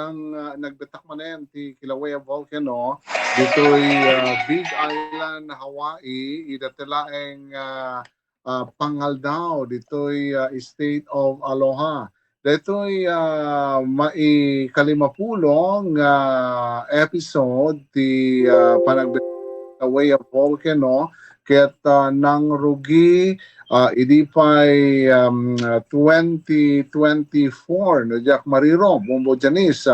ang nagbetak manen ti Kilauea Volcano ditoy Big Island, Hawaii, idatelaeng Pangaldaw ditoy State of Aloha. Ditoy maikalimapulong episode ti panagbetak Kilauea Volcano ket nang rugi idi pa'y 2024 no jak mariro bombo janis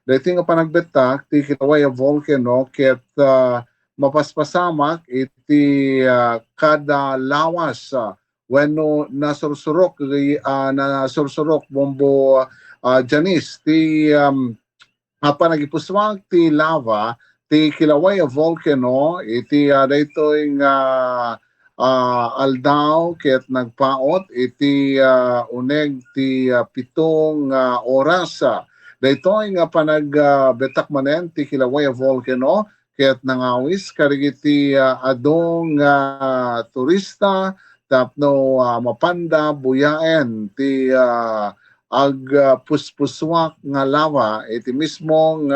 dati nga panagbetak ti Kilauea Volcano ket mapaspasamak iti kada lawas wenno nasursurok bombo janis ti panagipuswag ti lava ti Kilauea Volcano iti daytoy nga aldaw ket nagpaot iti uneg ti pitong oras. Daytoy nga panagbetak manen ti Kilauea Volcano ket nangawis karigiti adong turista tapno mapanda buyaen ti agpuspuswak nga lava iti mismong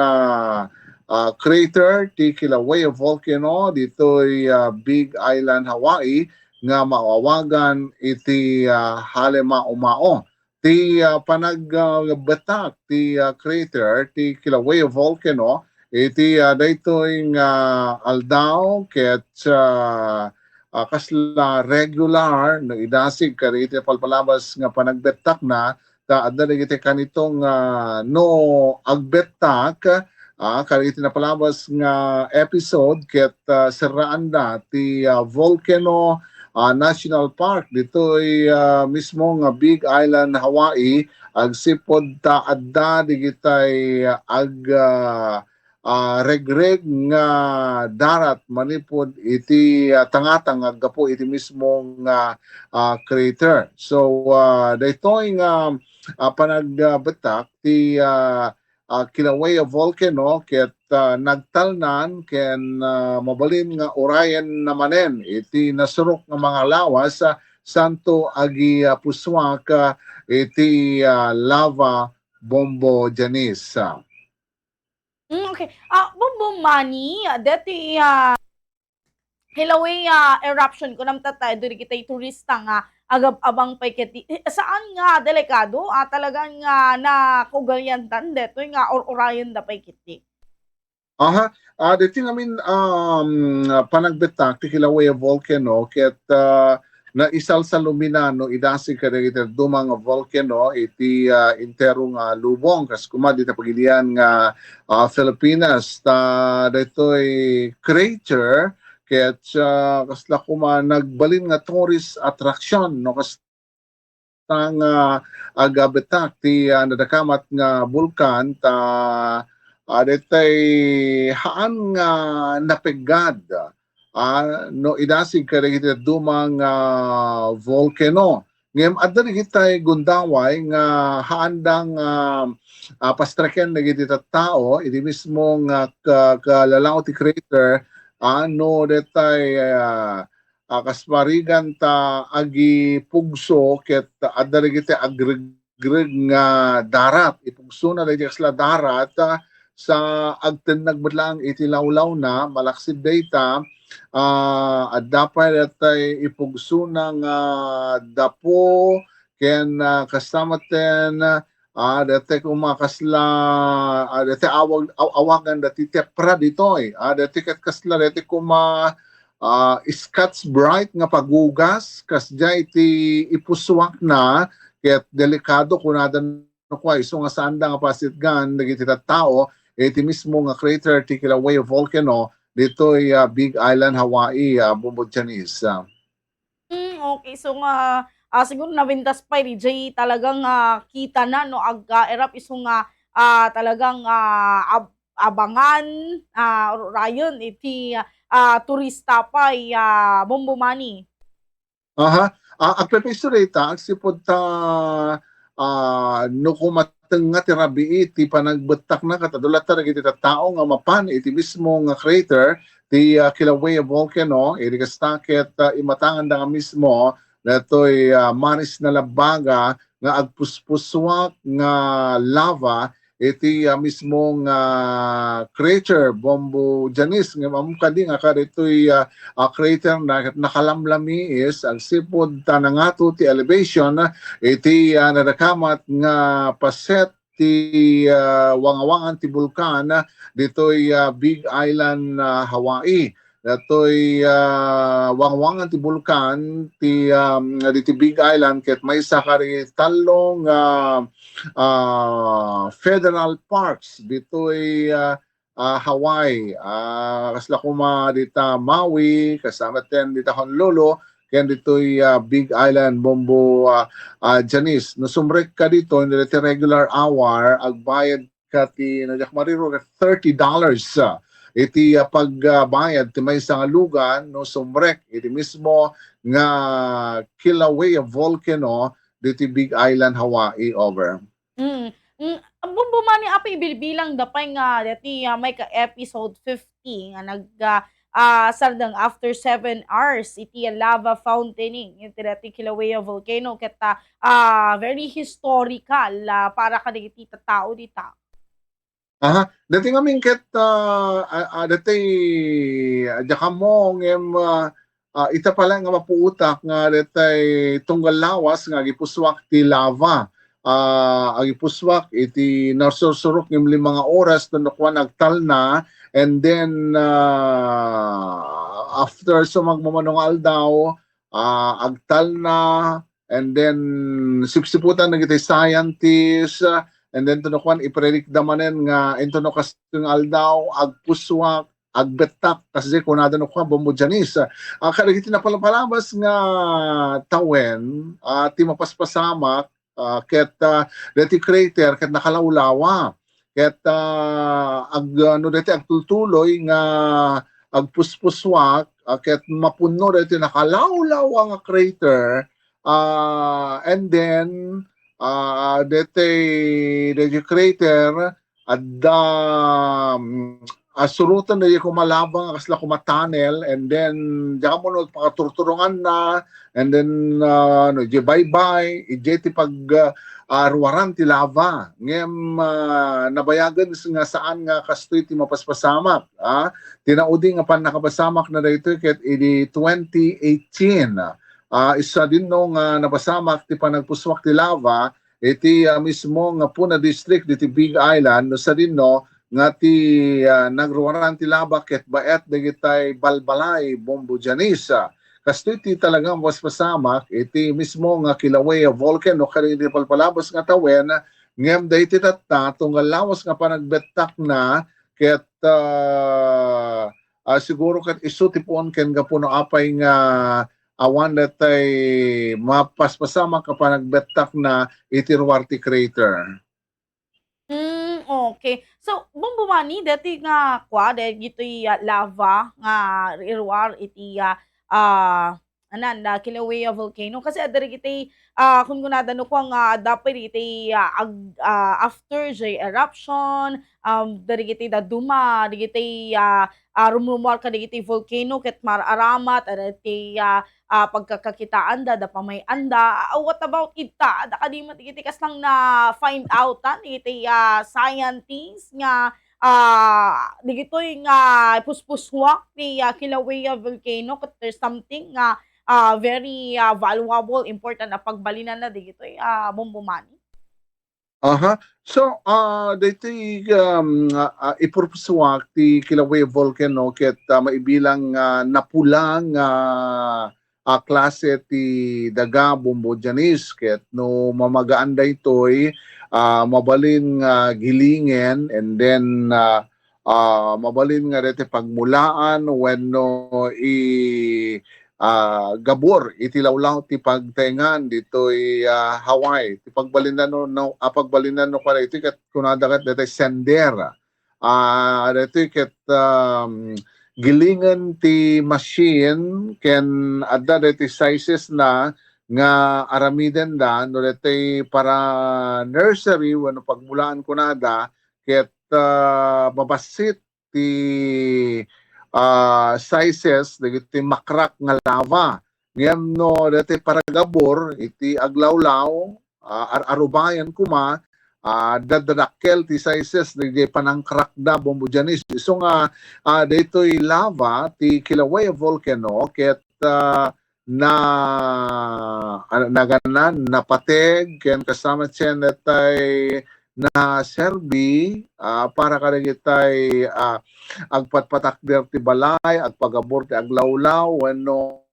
crater ti Kilauea Volcano ditoy Big Island, Hawaii nga maawagan iti Halemaumao. Ti panagbetak ti crater ti Kilauea Volcano iti daytoy aldaw ket kasla regular no idasig kari iti palpalabas nga panagbetak na ta adda iti kanitong no agbetak kariti na palabas nga episode ket seraanda ti Volcano National Park ditoy mismo nga Big Island, Hawaii agsipod ta adda digitay regreg nga darat manipod iti tangatang aggapo iti mismo nga crater. So daytoy nga panagbetak ti Kilauea Volcano ket nagtalnan ken mabalin nga orayan namanen iti nasurok nga mga lawas santo agi puswak iti lava bombo janis. Okay. Bombo Manny, dati Kilauea eruption ko nam tatay diri kitay turista nga agab-abang pay keti saan nga delikado talagang na kugalyantan deto nga or-orayon da pay kiti. Aha, dito namin panagbetak ti Kilauea Volcano ket na isal sa luminano idasi kadagiti dumang volcano iti interong lubong kas kuma dita pagilian nga Pilipinas ta daytoy crater ket kasla kuma nagbalin nga tourist attraction no kas tang agabetak ti nadakamat nga bulkan ta detay haan nga napegad no idasig kadagiti dumang volcano ngem adda digitay gundaway nga haandang pastraken dagiti tattao iti mismo nga kalalaw ti crater no detay kasparigan ta agi pugso ket adda digiti agreg nga darat ipugso na dagiti kasla darat sa agtenag lang iti lawlaw na malaksid data dapat datay ipugso ng dapo ken kasamaten dati kumakasla dati awagan dati tepra ditoy dati ket kasla dati kuma Scotch Brite nga pagugas kasjay iti ipuswak na ket delikado kunadan kwa iso nga sanda nga pasitgan dagiti tattao iti mismo nga crater ti Kilauea Volcano ditoy Big Island, Hawaii, Bumbod Chanis. Okay, so nga siguro nabintas pa DJ talagang kita na no ag-erap iso nga talagang abangan rayon iti turista pa Bombo Manny. Aha, agpepesurita agsipod ta no kumateng nga tirabi iti panagbetak na katadulat ta iti tattao nga mapan iti mismo nga crater ti Kilauea Volcano iti kastaket imatangan da nga mismo datoy maris na labaga nga agpuspuswak nga lava iti mismong crater Bombo Janis nga mamukadi nga kaditoy crater na nakalamlami is agsipod tanangato ti elevation iti nadakamat nga paset ti wangawangan ti bulkan ditoy Big Island Hawaii. Datoy wangwangan ti bulkan diti Big Island ket may sakari talong federal parks ditoy Hawaii. Kasla kuma dita Maui, kasama ten dita Honolulu, ken ditoy Big Island Bombo Janis. Nasumrek ka dito in the regular hour agbayad ka ti nadyak mariro $30 iti pagbayad ti may nga lugan no sumrek iti mismo nga Kilauea volcano diti Big Island Hawaii. Over. Bumani api ibilbilang dapay nga dati may ka episode 50 nga sardang after 7 hours iti lava fountaining iti dati Kilauea volcano ket very historical para kadagiti tao dita. Aha, dati nga mingket dati adya mo ngem ita pala nga mapuutak nga dati tunggal lawas nga gipuswak ti lava. Agipuswak iti narsursurok ngem 5 oras tunokwan agtal na, and then after sumagmamanong aldaw agtal na, and then sipsiputan na giti scientist. And then tunokwan ipredict damanen nga intuno kastung aldaw agpuswak agbetak kasi kunada no kwa Bombo Janis. Kadagiti na palabas nga tawen ti mapaspasamak ket dati crater ket nakalawlawa ket ano dati agtultuloy nga agpuspuswak ket mapuno dati nakalawlaw nga crater and then dati crater at surutan na yung kumalabang kasla kumatanel, and then diyan mo no pakaturturungan na, and then bye-bye ijeti pag ruwaran ti lava ngem nabayagan nga saan nga kastoy ti mapaspasamak tinaudi nga pan nakapasamak na daytoy ket idi 2018 isa din no nga napasamak ti panagpuswak ti lava iti mismo nga Puna District diti Big Island no sa din no nga ti nagruwaran ti lava ket baet dagitay balbalay Bombo Janis. Kasto iti talagang paspasamak iti mismo nga Kilauea volcano kadagiti palpalabas nga tawen ngem dayti tatta tunggal lawas nga panagbetak na ket siguro ket isu ti puon ken gapuno apay nga awan datay mapaspasama ka pa nagbetak na itirwarti crater. Okay. So, bumbumani dati nga dagitoy lava nga irwar iti Kilauea volcano kasi adari kitay kung kunada no kwa nga dapat iti after the eruption dari kitay duma dari kitay rumrumor ka digiti volcano ket mararamat adati pagkakakitaan da pamay anda. What about ita da kadi iti kaslang na find out iti scientists nga digitoy nga puspuswak ti Kilauea volcano ket there's something nga very valuable important na pagbalinan na digitoy bumbumani. Aha. So, dito ipurpuswak ti Kilauea volcano ket maibilang napulang klase ti daga Bombo Janis ket no mamagaan daytoy mabalin gilingen, and then mabalin nga dito pagmulaan wenno gabor iti lawlaw ti pagtengan ditoy Hawaii ti pagbalinan no pagbalinan no para iti ket kunada ket ditoy sender dito ket gilingan ti machine ken adda ditoy sizes na nga aramiden da no ditoy para nursery wenno pagmulaan kunada ket mabasit ti sizes dagiti makrak nga lava ngem no dati para gabor iti aglawlaw arubayan kuma dadadakkel ti sizes di panangkrak da bombo janis. So nga daytoy lava ti Kilauea volcano ket na naganan napateg ken kasama chen etay na serbi para kadagitay agpatpatakder ti balay agpagabor ti aglawlaw wenno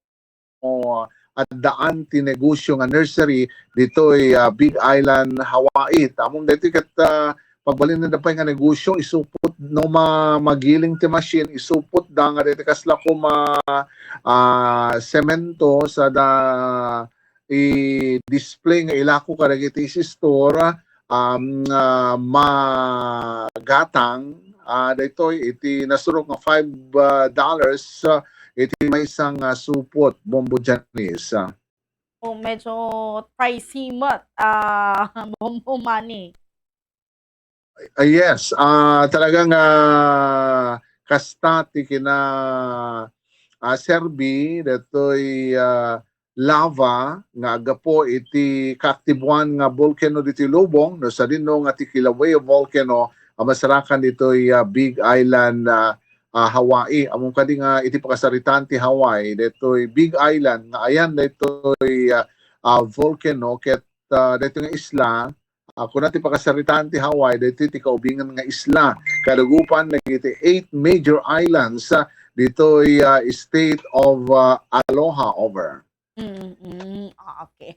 at daan ti negosyo nga nursery ditoy Big Island, Hawaii. Tamong dito kat pagbalin na dapay nga negosyo isupot no magiling ti machine isupot da nga dito kasla ko semento sa da i-display nga ilako kadagiti si store magatang daytoy iti nasurok nga $5 iti may isang supot bombo janis. Medyo pricey bombo money. Yes, talagang kasta ti kina serbi detoy lava nga agapo iti kaaktibuan nga volcano diti lubong no sa dinno nga ti Kilauea volcano masarakan ditoy Big Island Hawaii. Among kadi nga iti pakasaritan ti Hawaii detoy Big Island nga ayan detoy volcano ket dito nga isla kung natin pakasaritan ti Hawaii dito ti kaubingan nga isla kadugupan nagiti 8 major islands ditoy state of Aloha over. Okay.